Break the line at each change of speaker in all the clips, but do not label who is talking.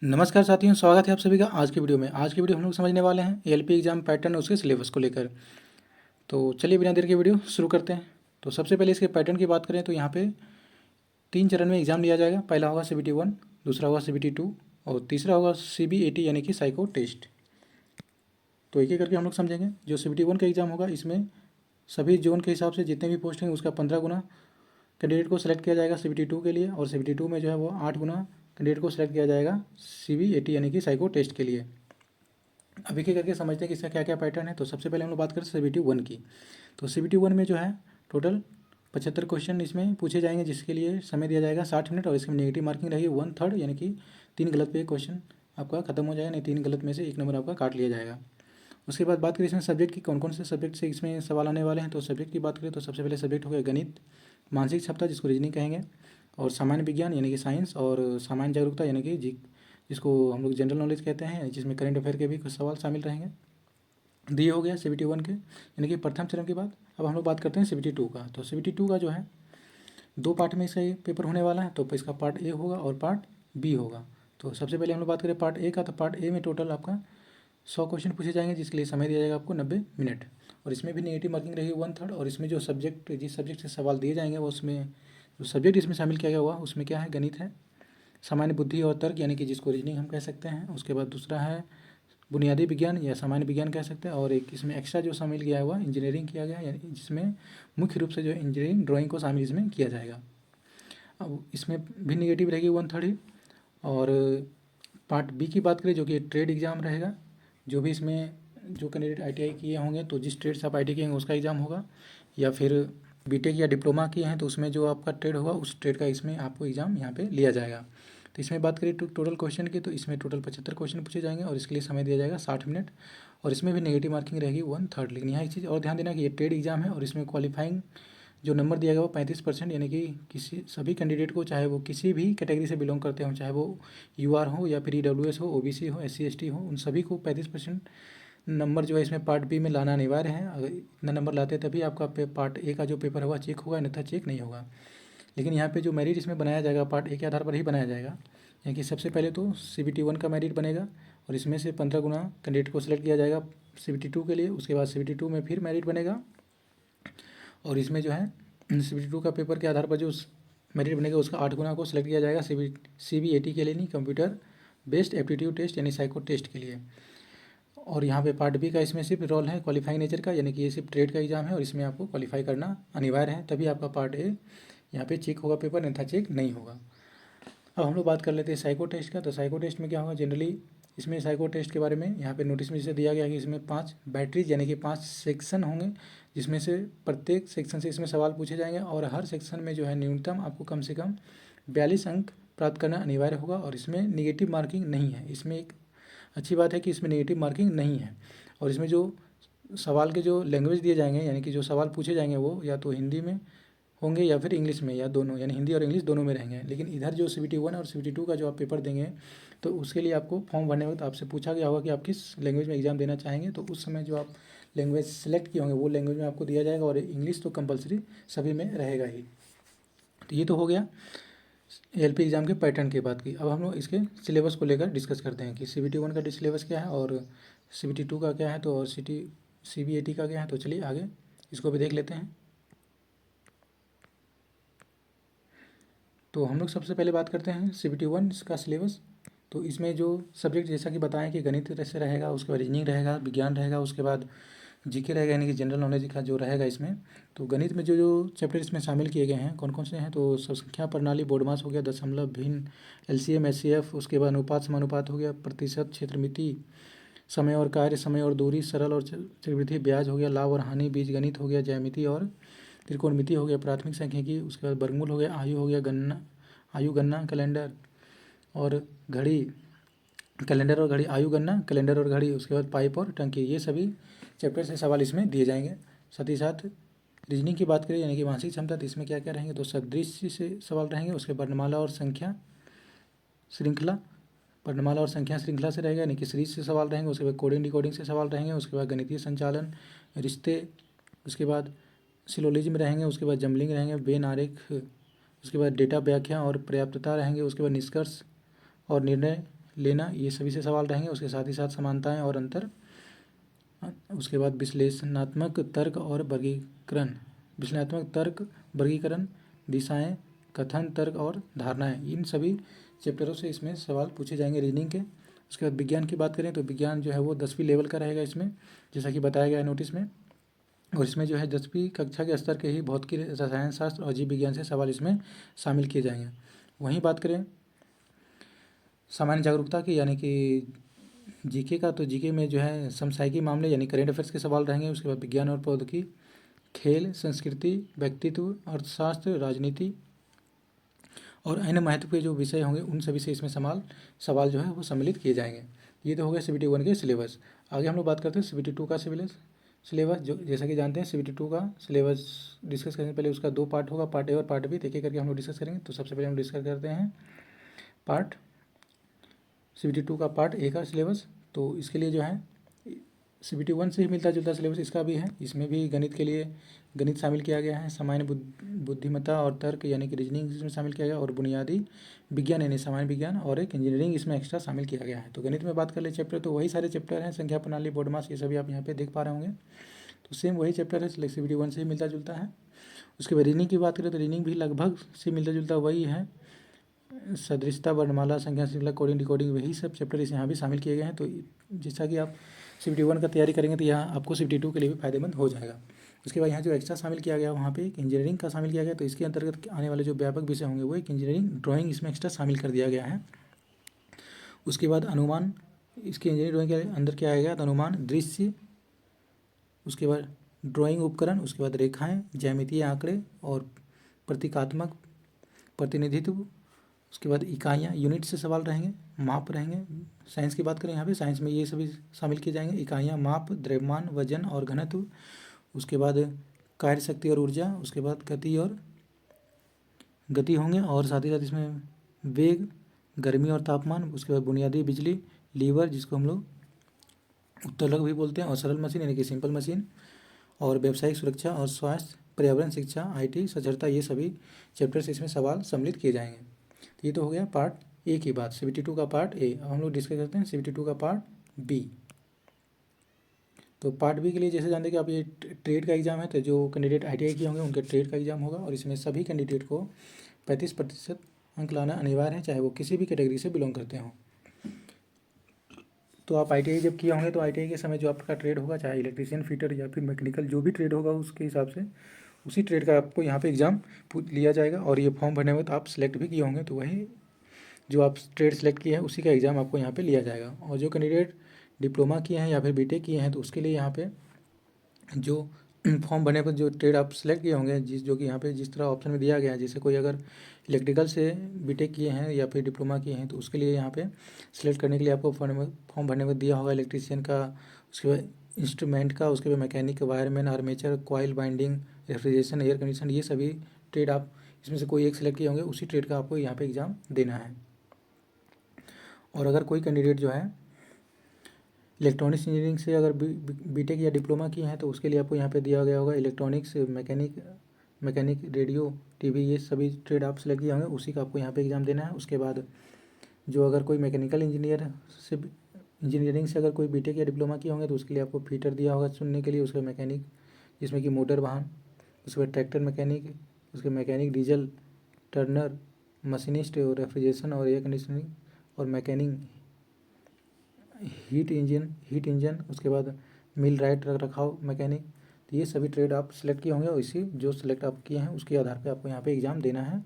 नमस्कार साथियों, स्वागत है आप सभी का आज की वीडियो में। आज की वीडियो हम लोग समझने वाले हैं एलपी एग्जाम पैटर्न और उसके सिलेबस को लेकर। तो चलिए बिना देर के वीडियो शुरू करते हैं। तो सबसे पहले इसके पैटर्न की बात करें तो यहाँ पे 3 चरण में एग्जाम लिया जाएगा। पहला होगा CBT 1, दूसरा होगा CBT 2 और तीसरा होगा CBAT यानी कि साइको टेस्ट। तो एक एक करके हम लोग समझेंगे। जो CBT 1 का एग्ज़ाम होगा, इसमें सभी जोन के हिसाब से जितने भी पोस्ट हैं उसका 15 गुना कैंडिडेट को सिलेक्ट किया जाएगा CBT 2 के लिए, और CBT 2 में जो है वो 8 गुना कैंडिडेट को सिलेक्ट किया जाएगा CBAT यानी कि साइको टेस्ट के लिए। अब एक एक करके समझते हैं कि इसका क्या क्या पैटर्न है। तो सबसे पहले हम लोग बात करें CBT 1 की। तो CBT 1 में जो है टोटल 75 क्वेश्चन इसमें पूछे जाएंगे, जिसके लिए समय दिया जाएगा 60 मिनट, और इसमें नेगेटिव मार्किंग रहेगी 1/3, यानी कि 3 गलत पे एक क्वेश्चन आपका खत्म हो जाएगा, नहीं 3 गलत में से 1 नंबर आपका काट लिया जाएगा। उसके बाद बात करें इसमें सब्जेक्ट की, कौन कौन से सब्जेक्ट से इसमें सवाल आने वाले हैं। तो सब्जेक्ट की बात करें तो सबसे पहले सब्जेक्ट हो गया गणित, मानसिक क्षमता जिसको रीजनिंग कहेंगे, और सामान्य विज्ञान यानी कि साइंस, और सामान्य जागरूकता यानी कि जिसको हम लोग जनरल नॉलेज कहते हैं, जिसमें करंट अफेयर के भी कुछ सवाल शामिल रहेंगे। ये हो गया CBT 1 के यानी कि प्रथम चरण के बाद। अब हम लोग बात करते हैं CBT 2 का। तो CBT 2 का जो है 2 पार्ट में इसका ये पेपर होने वाला है। तो इसका पार्ट ए होगा और पार्ट बी होगा। तो सबसे पहले हम लोग बात करें पार्ट ए का। तो पार्ट ए में टोटल आपका 100 क्वेश्चन पूछे जाएंगे, जिसके लिए समय दिया जाएगा आपको 90 मिनट, और इसमें भी नेगेटिव मार्किंग रहेगी 1/3। और इसमें जो सब्जेक्ट, जिस सब्जेक्ट से सवाल दिए जाएंगे वो उसमें जो सब्जेक्ट इसमें शामिल किया गया हुआ उसमें क्या है, गणित है, सामान्य बुद्धि और तर्क यानी कि जिसको रीजनिंग हम कह सकते हैं। उसके बाद दूसरा है बुनियादी विज्ञान या सामान्य विज्ञान कह सकते हैं, और एक इसमें एक्स्ट्रा जो शामिल किया हुआ इंजीनियरिंग किया गया है, यानी जिसमें मुख्य रूप से जो इंजीनियरिंग ड्राइंग को शामिल इसमें किया जाएगा। अब इसमें भी निगेटिव रहेगी 1/3 ही। और पार्ट बी की बात करें जो कि ट्रेड एग्ज़ाम रहेगा। जो भी इसमें जो कैंडिडेट ITI किए होंगे, तो जिस ट्रेड से आप ITI किए होंगे उसका एग्ज़ाम होगा, या फिर बीटेक या डिप्लोमा किए हैं तो उसमें जो आपका ट्रेड होगा उस ट्रेड का इसमें आपको एग्ज़ाम यहाँ पे लिया जाएगा। तो इसमें बात करें टोटल क्वेश्चन की, तो इसमें टोटल 75 क्वेश्चन पूछे जाएंगे, और इसके लिए समय दिया जाएगा 60 मिनट, और इसमें भी नेगेटिव मार्किंग रहेगी 1/3। लेकिन यहाँ एक चीज़ और ध्यान देना कि ये ट्रेड एग्ज़ाम है, और इसमें क्वालिफाइंग जो नंबर दिया गया वो 35%, यानी कि किसी सभी कैंडिडेट को, चाहे वो किसी भी कैटेगरी से बिलोंग करते हों, चाहे वो UR हो या फिर EWS हो, OBC हो, SC ST हो, उन सभी को 35% नंबर जो है इसमें पार्ट बी में लाना अनिवार्य है। अगर इतना नंबर लाते तभी आपका पार्ट ए का जो पेपर होगा चेक होगा, अन्यथा चेक नहीं होगा। लेकिन यहाँ पे जो मेरिट इसमें बनाया जाएगा पार्ट ए के आधार पर ही बनाया जाएगा। यानी कि सबसे पहले तो CBT 1 का मेरिट बनेगा, और इसमें से 15 गुना कैंडिडेट को सिलेक्ट किया जाएगा CBT 2 के लिए। उसके बाद CBT 2 में फिर मेरिट बनेगा, और इसमें जो है CBT 2 का पेपर के आधार पर जो मेरिट बनेगा उसका 8 गुना को सिलेक्ट किया जाएगा CBAT के लिए, नहीं, कंप्यूटर बेस्ड एप्टीट्यूड टेस्ट यानी साइको टेस्ट के लिए। और यहाँ पे पार्ट बी का इसमें सिर्फ रोल है क्वालिफाइंग नेचर का, यानी कि ये सिर्फ ट्रेड का एग्जाम है, और इसमें आपको क्वालिफाई करना अनिवार्य है, तभी आपका पार्ट ए यहाँ पे चेक होगा पेपर, अन्यथा चेक नहीं होगा। अब हम लोग बात कर लेते हैं साइको टेस्ट का। तो साइको टेस्ट में क्या होगा, जनरली इसमें साइको टेस्ट के बारे में यहाँ पे नोटिस में जैसे दिया गया है कि इसमें 5 बैटरीज यानी कि 5 सेक्शन होंगे, जिसमें से प्रत्येक सेक्शन से इसमें सवाल पूछे जाएंगे, और हर सेक्शन में जो है न्यूनतम आपको कम से कम 42 अंक प्राप्त करना अनिवार्य होगा, और इसमें निगेटिव मार्किंग नहीं है। इसमें एक अच्छी बात है कि इसमें नेगेटिव मार्किंग नहीं है। और इसमें जो सवाल के जो लैंग्वेज दिए जाएंगे, यानी कि जो सवाल पूछे जाएंगे वो या तो हिंदी में होंगे या फिर इंग्लिश में, या दोनों, यानी हिंदी और इंग्लिश दोनों में रहेंगे। लेकिन इधर जो CBT 1 और CBT 2 का जो आप पेपर देंगे, तो उसके लिए आपको फॉर्म भरने वक्त आपसे पूछा गया होगा कि आप किस लैंग्वेज में एग्ज़ाम देना चाहेंगे। तो उस समय जो आप लैंग्वेज सेलेक्ट किए होंगे वो लैंग्वेज में आपको दिया जाएगा, और इंग्लिश तो कंपलसरी सभी में रहेगा ही। तो ये तो हो गया LP एग्ज़ाम के पैटर्न की बात की। अब हम लोग इसके सिलेबस को लेकर डिस्कस करते हैं कि CBT 1 का सिलेबस क्या है और CBT 2 का क्या है, तो और CBAT का क्या है। तो चलिए आगे इसको भी देख लेते हैं। तो हम लोग सबसे पहले बात करते हैं CBT 1 का सिलेबस। तो इसमें जो सब्जेक्ट जैसा कि बताएं कि गणित से रहेगा, उसके बाद रीजनिंग रहेगा, विज्ञान रहेगा, उसके बाद GK रहेगा, यानी कि जनरल नॉलेज का जो रहेगा इसमें। तो गणित में जो जो चैप्टर इसमें शामिल किए गए हैं कौन कौन से हैं, तो संख्या प्रणाली, बोर्डमास हो गया, दशमलव, भिन्न, LCM SCF, उसके बाद अनुपात समानुपात हो गया, प्रतिशत, क्षेत्रमिति, समय और कार्य, समय और दूरी, सरल और चक्रवृद्धि ब्याज हो गया, लाभ और हानि, बीजगणित हो गया, ज्यामिति और त्रिकोणमिति हो गया, प्राथमिक सांख्यिकी, उसके बाद वर्गमूल हो गया, आयु हो गया, गणना, आयु गणना, कैलेंडर और घड़ी, कैलेंडर और घड़ी, आयु गणना, कैलेंडर और घड़ी, उसके बाद पाइप और टंकी, ये सभी चैप्टर से सवाल इसमें दिए जाएंगे। साथ ही साथ रीजनिंग की बात करें यानी कि मानसिक क्षमता, तो इसमें क्या क्या रहेंगे, तो सदृश्य से सवाल रहेंगे, उसके वर्णमाला और संख्या श्रृंखला, वर्णमाला और संख्या श्रृंखला से रहेगा, यानी कि सीरीज से सवाल रहेंगे, उसके बाद कोडिंग डिकोडिंग से सवाल रहेंगे, उसके बाद गणितीय संचालन, रिश्ते, उसके बाद सिलोजिज्म रहेंगे, उसके बाद जमलिंग रहेंगे, वेन आरेख, उसके बाद डेटा व्याख्या और पर्याप्तता रहेंगे, उसके बाद निष्कर्ष और निर्णय लेना, ये सभी से सवाल रहेंगे। उसके साथ ही साथ समानताएं और अंतर, उसके बाद विश्लेषणात्मक तर्क और वर्गीकरण, विश्लेषणात्मक तर्क, वर्गीकरण, दिशाएं, कथन, तर्क और धारणाएं, इन सभी चैप्टरों से इसमें सवाल पूछे जाएंगे रीजनिंग के। उसके बाद विज्ञान की बात करें तो विज्ञान जो है वो 10वीं लेवल का रहेगा इसमें, जैसा कि बताया गया है नोटिस में। और इसमें जो है 10वीं कक्षा के स्तर के ही भौतिकी, रसायन शास्त्र और जीव विज्ञान से सवाल इसमें शामिल किए जाएंगे। वहीं बात करें सामान्य जागरूकता की यानी कि जीके का, तो जीके में जो है समसामयिकी मामले यानी करेंट अफेयर्स के सवाल रहेंगे। उसके बाद विज्ञान और प्रौद्योगिकी, खेल, संस्कृति, व्यक्तित्व, अर्थशास्त्र, राजनीति और अन्य महत्व के जो विषय होंगे उन सभी से इसमें सवाल जो है वो सम्मिलित किए जाएंगे। ये तो हो गया CBT 1 के सिलेबस। आगे हम लोग बात करते हैं CBT 2 का सिलेबस, जो जैसा कि जानते हैं CBT 2 का सिलेबस डिस्कस करने से पहले उसका 2 पार्ट होगा, पार्ट ए और पार्ट बी, एक एक करके हम लोग डिस्कस करेंगे। तो सबसे पहले हम डिस्कस करते हैं CBT 2 का पार्ट ए का सिलेबस। तो इसके लिए जो है CBT 1 से ही मिलता जुलता सिलेबस इसका भी है। इसमें भी गणित के लिए गणित शामिल किया गया है, सामान्य बुद्धिमत्ता और तर्क यानी कि रीजनिंग इसमें शामिल किया गया, और बुनियादी विज्ञान यानी सामान्य विज्ञान और एक इंजीनियरिंग इसमें एक्स्ट्रा शामिल किया गया है। तो गणित में बात कर ले चैप्टर, तो वही सारे चैप्टर हैं, संख्या प्रणाली, बोर्ड मास, ये सभी आप यहाँ पे देख पा रहे होंगे। तो सेम वही चैप्टर है, CBT 1 से ही मिलता जुलता है। उसके बाद रीजनिंग की बात करें तो रीजनिंग भी लगभग से मिलता जुलता वही है, सदृशता, वर्णमाला, संख्या श्रृंखला, कोडिंग, डिकोडिंग, वही सब चैप्टर इस यहाँ भी शामिल किए गए हैं। तो जैसा कि आप CBT 1 का तैयारी करेंगे तो यहाँ आपको CBT 2 के लिए भी फायदेमंद हो जाएगा। उसके बाद यहाँ जो एक्स्ट्रा शामिल किया गया वहाँ पे एक इंजीनियरिंग का शामिल किया गया, तो इसके अंतर्गत आने वाले जो व्यापक विषय होंगे वो एक इंजीनियरिंग ड्राइंग इसमें एक्स्ट्रा शामिल कर दिया गया है। उसके बाद अनुमान, इसके इंजीनियरिंग ड्राइंग के अंदर क्या आएगा, तो अनुमान, दृश्य, उसके बाद ड्राइंग उपकरण, उसके बाद रेखाएँ, ज्यामितीय आंकड़े और प्रतीकात्मक प्रतिनिधित्व, उसके बाद इकाइयाँ, यूनिट से सवाल रहेंगे, माप रहेंगे। साइंस की बात करें यहाँ पे, साइंस में ये सभी शामिल किए जाएंगे, इकाइयाँ, माप, द्रव्यमान, वजन और घनत्व, उसके बाद कार्य शक्ति और ऊर्जा, उसके बाद गति होंगे, और साथ ही साथ इसमें वेग, गर्मी और तापमान, उसके बाद बुनियादी बिजली, लीवर जिसको हम लोग उत्तोलक भी बोलते हैं, और सरल मशीन यानी कि सिंपल मशीन, और व्यावसायिक सुरक्षा और स्वास्थ्य, पर्यावरण, शिक्षा, IT, साक्षरता, ये सभी चैप्टर्स इसमें सवाल सम्मिलित किए जाएंगे। तो ये तो हो गया पार्ट ए की बात, CBT 2 का पार्ट ए। अब हम लोग डिस्कस करते हैं CBT 2 का पार्ट बी। तो पार्ट बी के लिए जैसे जानते हैं कि आप ये ट्रेड का एग्जाम है, तो जो कैंडिडेट ITI किए होंगे उनके ट्रेड का एग्जाम होगा, और इसमें सभी कैंडिडेट को 35% अंक लाना अनिवार्य है, चाहे वो किसी भी कैटेगरी से बिलोंग करते हों। तो आप ITI जब किए होंगे तो ITI के समय जो आपका ट्रेड होगा, चाहे इलेक्ट्रीशियन, फिटर या फिर मैकेनिकल, जो भी ट्रेड होगा उसके हिसाब से उसी ट्रेड का आपको यहाँ पे एग्ज़ाम लिया जाएगा। और ये फॉर्म भरने में तो आप सिलेक्ट भी किए होंगे, तो वही जो आप ट्रेड सेलेक्ट किए हैं उसी का एग्ज़ाम आपको यहाँ पे लिया जाएगा। और जो कैंडिडेट डिप्लोमा किए हैं या फिर BTech किए हैं तो उसके लिए यहाँ पे जो फॉर्म भरने पर जो ट्रेड आप सेलेक्ट किए होंगे, जो कि यहाँ पे जिस तरह ऑप्शन में दिया गया है, जैसे कोई अगर इलेक्ट्रिकल से BTech किए हैं या फिर डिप्लोमा किए हैं तो उसके लिए यहाँ पे सिलेक्ट करने के लिए आपको फॉर्म भरने में दिया होगा इलेक्ट्रीशियन का, उसके बाद इंस्ट्रूमेंट का, उसके बाद mechanic, wireman, armature, coil binding, refrigeration, air condition, ये सभी ट्रेड आप इसमें से कोई एक सिलेक्ट किए होंगे, उसी ट्रेड का आपको यहाँ पे एग्ज़ाम देना है। और अगर कोई कैंडिडेट जो है इलेक्ट्रॉनिक्स इंजीनियरिंग से अगर BTech या डिप्लोमा किए हैं तो उसके लिए आपको यहाँ पे दिया गया होगा इलेक्ट्रॉनिक्स, मैकेनिक, रेडियो, TV, ये सभी ट्रेड आप सेलेक्ट किए होंगे, उसी का आपको यहाँ पे एग्ज़ाम देना है। उसके बाद जो अगर कोई मैकेनिकल इंजीनियरिंग से अगर कोई BTech या डिप्लोमा किए होंगे तो उसके लिए आपको फीटर दिया होगा चुनने के लिए, उसके मैकेनिक जिसमें कि मोटर वाहन, उसके बाद ट्रैक्टर मैकेनिक, उसके मैकेनिक डीजल, टर्नर, मशीनिस्ट, और रेफ्रिजरेशन और एयर कंडीशनिंग, और मैकेनिक हीट इंजन, उसके बाद मिल राइट, रख रखाव मैकेनिक। तो ये सभी ट्रेड आप सेलेक्ट किए होंगे और इसी जो सेलेक्ट आप किए हैं उसके आधार पे आपको यहाँ पे एग्ज़ाम देना है।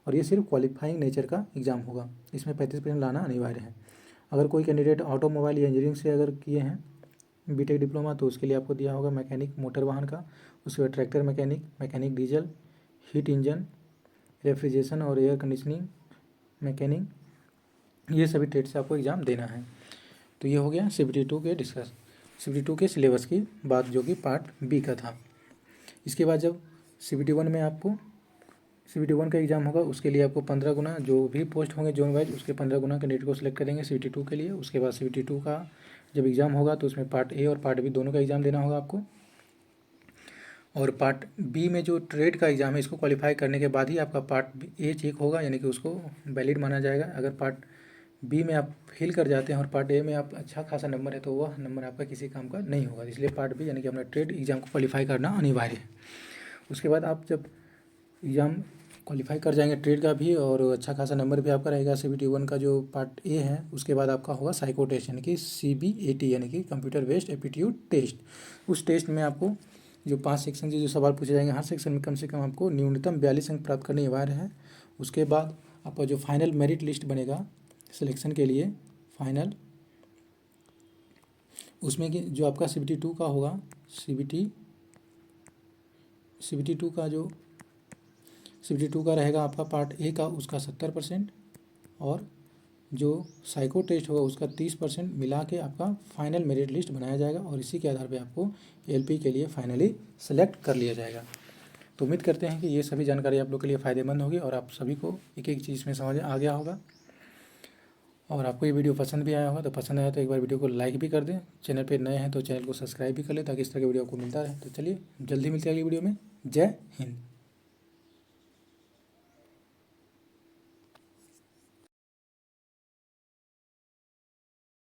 और ये सिर्फ क्वालिफाइंग नेचर का एग्ज़ाम होगा, इसमें 35% लाना अनिवार्य है। अगर कोई कैंडिडेट ऑटोमोबाइल या इंजीनियरिंग से अगर किए हैं BTech डिप्लोमा तो उसके लिए आपको दिया होगा मैकेनिक मोटर वाहन का, उसके बाद tractor mechanic diesel, heat engine, refrigeration और एयर कंडीशनिंग मैकेनिक, ये सभी ट्रेड से आपको एग्ज़ाम देना है। तो ये हो गया CBT 2 के CBT 2 के सिलेबस की बात, जो कि पार्ट बी का था। इसके बाद जब CBT 1 में आपको CBT 1 का एग्ज़ाम होगा, उसके लिए आपको 15 गुना जो भी पोस्ट होंगे जोन वाइज, उसके 15 गुना कैंडिडेट को सिलेक्ट करेंगे CBT 2 के लिए। उसके बाद CBT 2 का जब एग्ज़ाम होगा तो उसमें पार्ट ए और पार्ट बी दोनों का एग्ज़ाम देना होगा आपको। और पार्ट बी में जो ट्रेड का एग्ज़ाम है इसको क्वालिफाई करने के बाद ही आपका पार्ट ए चेक होगा, यानी कि उसको वैलिड माना जाएगा। अगर पार्ट बी में आप फेल कर जाते हैं और पार्ट ए में आप अच्छा खासा नंबर है तो वह नंबर आपका किसी काम का नहीं होगा। इसलिए पार्ट बी यानी कि अपना ट्रेड एग्ज़ाम को क्वालिफाई करना अनिवार्य है। उसके बाद आप जब एग्ज़ाम क्वालिफाई कर जाएंगे ट्रेड का भी और अच्छा खासा नंबर भी आपका रहेगा CBT 1 का जो पार्ट ए है, उसके बाद आपका होगा साइको टेस्ट यानी कि CBAT यानी कि कंप्यूटर बेस्ड एप्टीट्यूड टेस्ट। उस टेस्ट में आपको जो 5 सेक्शन से जो सवाल पूछे जाएंगे, हर सेक्शन में कम से कम आपको न्यूनतम 42 अंक प्राप्त करने अनिवार्य है। उसके बाद आपका जो फाइनल मेरिट लिस्ट बनेगा सिलेक्शन के लिए फाइनल, उसमें कि जो आपका CBT 2 का होगा, CBT 2 का जो CBT 2 का रहेगा आपका पार्ट ए का, उसका 70% और जो साइको टेस्ट होगा उसका 30% मिला के आपका फाइनल मेरिट लिस्ट बनाया जाएगा और इसी के आधार पे आपको LP के लिए फाइनली सेलेक्ट कर लिया जाएगा। तो उम्मीद करते हैं कि ये सभी जानकारी आप लोग के लिए फ़ायदेमंद होगी और आप सभी को एक एक चीज़ में समझ आ गया होगा और आपको ये वीडियो पसंद भी आया होगा। तो पसंद आया तो एक बार वीडियो को लाइक भी कर दें, चैनल पे नए हैं तो चैनल को सब्सक्राइब भी कर लें ताकि इस तरह की वीडियो आपको मिलता रहे। तो चलिए जल्दी मिलते हैं अगली वीडियो में। जय हिंद।